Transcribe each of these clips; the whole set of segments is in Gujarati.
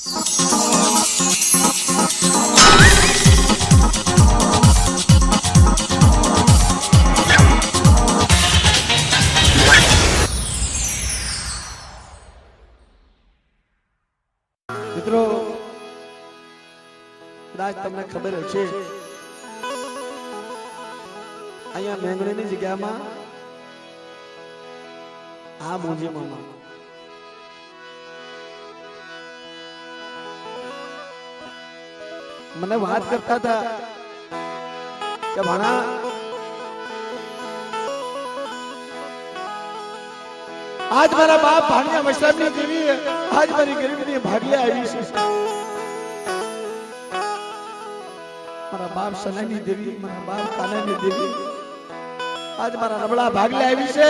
મિત્રો કદાચ તમને ખબર હશે અહીંયા મેંગણીની જગ્યામાં આ મોજી મામા મને વાત કરતા હતા કે ભાણા આજ મારા બાપ ભાણિયા વૈષ્ણવની દેવી આજ મારી ગરીબની ભાગલે આવી છે મારા બાપ સનાની દેવી મારા બાપ કાનાની દેવી આજ મારા નબળા ભાગલે આવી છે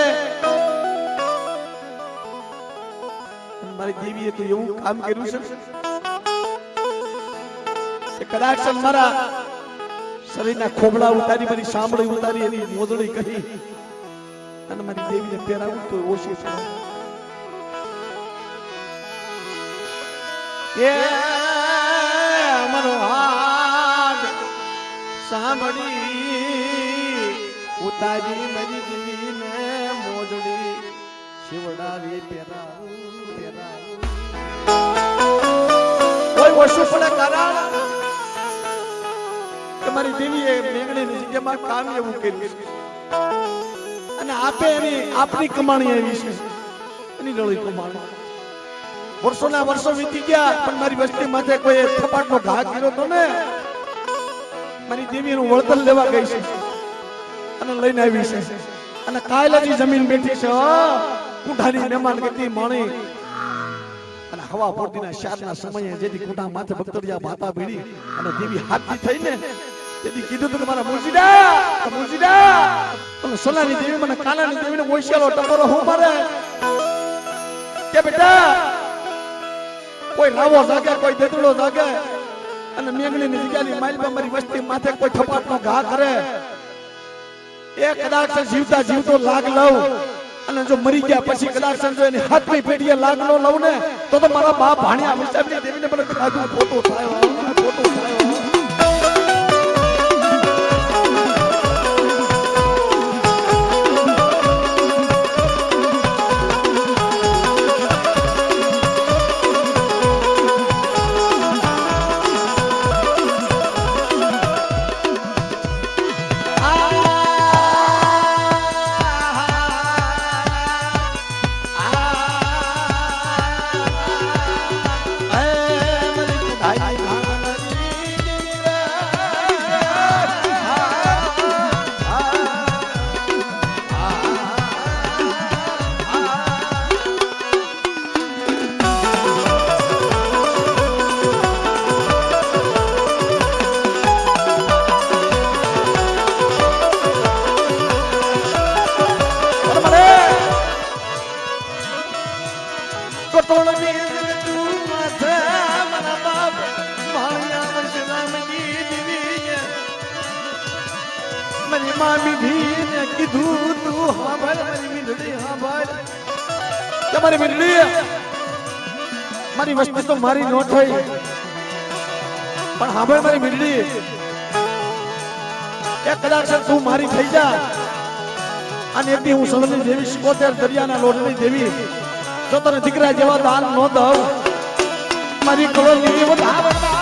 મારી દેવીએ તો એવું કામ કર્યું છે કે કદાચ મારા શરીરના ખોબડા ઉતારી મારી સાંભળી ઉતારી એની મોજડી કરી અને મારી દેવીને પહેરાવું તો ઓછી છે મારો હાથ સાંભળી ઉતારી મારી દેવીને મોજડી શિવડાવી પહેરાવું કોઈ ઓછું પડે કારણ કે મારી દેવીએ મેંગણીની જગ્યામાં કામ એવું કર્યું છે અને આપે એની આપની કમાણી આવી છે એની રળી કમાણી વર્ષોના વર્ષો વીતી ગયા પણ મારી વસ્તી માથે કોઈ થપાટનો ઘા કર્યો તો ને મારી દેવી એનું વળતર લેવા ગઈ છે અને લઈને આવી છે અને કાયલાની જમીન બેઠી છે કુંઠાની મહેમાન ગતિ માણી અને હવા પૂરતીના શારના સમયે જેથી કુંઠા માથે બક્તરિયા ભાતા ભીડી અને દેવી હાથથી થઈને તેથી કીધું તો મારા મુર્શિદા અને સોનાની દેવી મને કાનાની દેવીને મોશિયાલો ટકોરો હું મારે કે બેટા કોઈ રાવો જાગે કોઈ દેતડો જાગે અને મેંગણીની જગ્યાની માઇલમાં મારી વસ્તી માથે કોઈ થપાટનો ઘા કરે એ કદાચ જીવતા જીવતો લાગ લઉં અને જો મરી ગયા પછી કદાચ જો એની હાથની પેઢીએ લાગ નો લઉં ને તો મારા બાપ ભાણિયા વૈષ્ણવની દેવીને મને ખાધું ખોટું થાય મારી વસ્તુ તો મારી નો થઈ પણ હાંભળ મારી મીંડળી એક કદાચ તું મારી થઈ જા અને એથી હું સળની દેવી 77 દરિયાના લોટની દેવી જો તને દીકરા જેવા દાન ન દઉં મારી કરોડની વધારે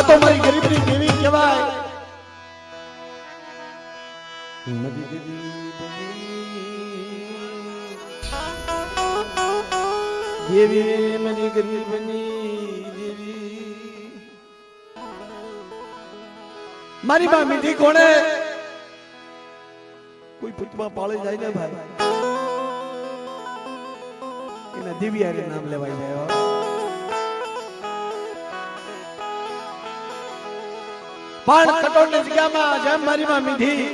તો મારી ગરીબની દેવી કહેવાય દેવી મારી ગરીબની દેવી મારી માં મીઠી કોણે કોઈ પુતમાં પાળી જાય ને ભાઈ એના દિવ્યાને નામ લેવાય જાય પણ કટોળની જગ્યામાં જેમ મારી માં મીઠી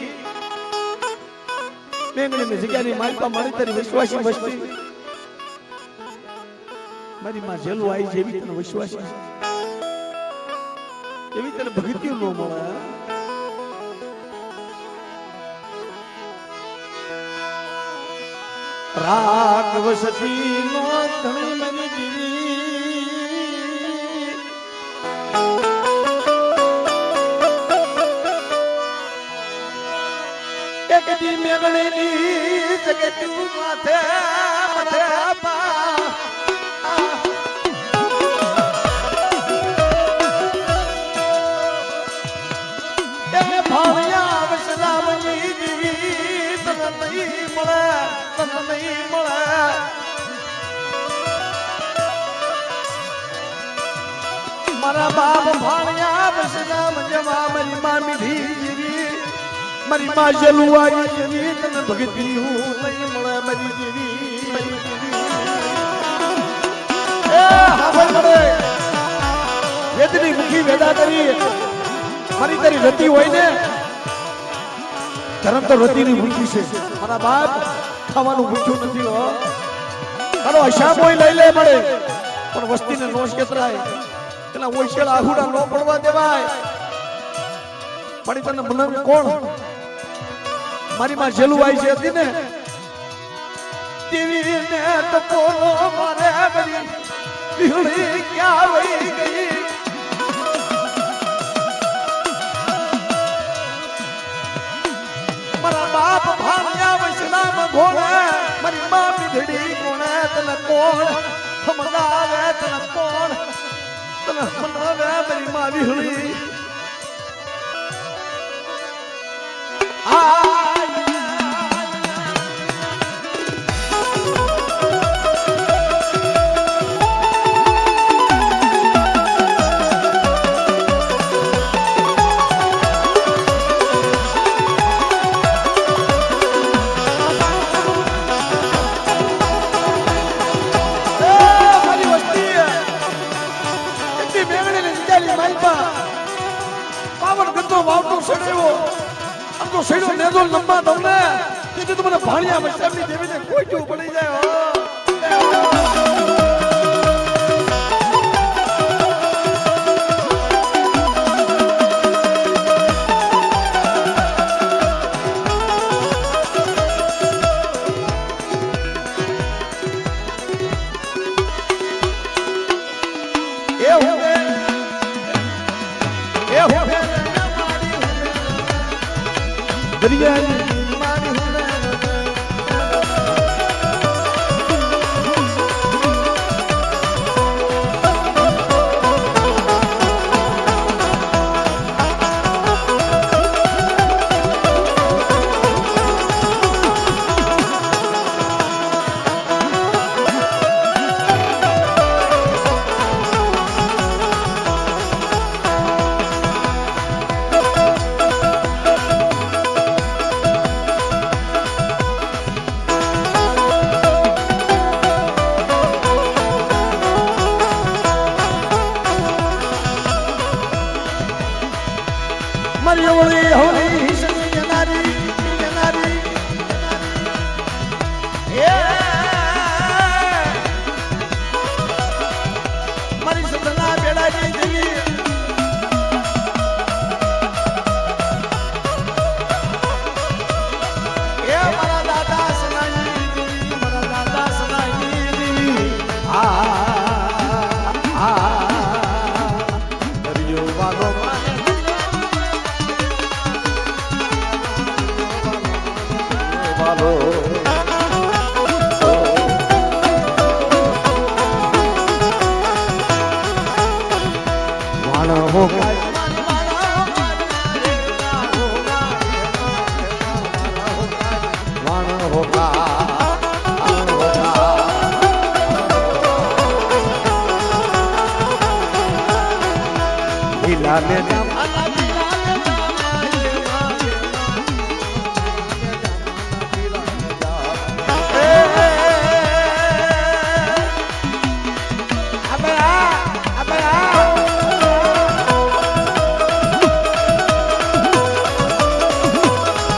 મેંગણીની જગ્યાની માલપા મારી તારી વિશ્વાસી વસ્તી મારી માં જેલું આવી જેવી તને વિશ્વાસી એવી તને ભગતિયું ન મળે રાઘવ સતી નો ધણી મની જીવી એક દી મેઘણીની જગતું માથે માથે પા ભાણિયા વસરામની દીવી તને નહીં મળે તને નહીં મળે મારા બાપ ભાણિયા વસરામ જેવા મારી માં મીઠી જીવી મારી માં જલુવાઈ જેવી તને ભગતી હું નહીં મળે મારી દેવી એ હાવર મળે વેદની મુખી વેદા કરી મારી તારી રતી હોય ને ધર્મ તો રતીની ભૂખી છે મારા બાપ ખાવાનું ભૂખ્યું નથી હો તારો હિસાબ હોય લઈ લે મળે પણ વસ્તીને નોશ કેતરાય પેલા ઓછેળ આહુડા ન પડવા દેવાય પણ તને બનાવે કોણ મારી માં જેલુવાઈ છે હતી ને દેવી ને તો પોલો મારે બની દીહડી ક્યાં વઈ ગઈ મારા બાપ ભાણિયા વૈષ્ણવ ઘોડે મારી માં મીઠડી કોણે તને કોણ સમજાવે તને કોણ તને મનાવે મારી માં વિહળી ભાણિયા વૈષ્ણવની દેવીને કોઈ જો પડી જાય દરિયાની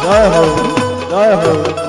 જય હો જય હો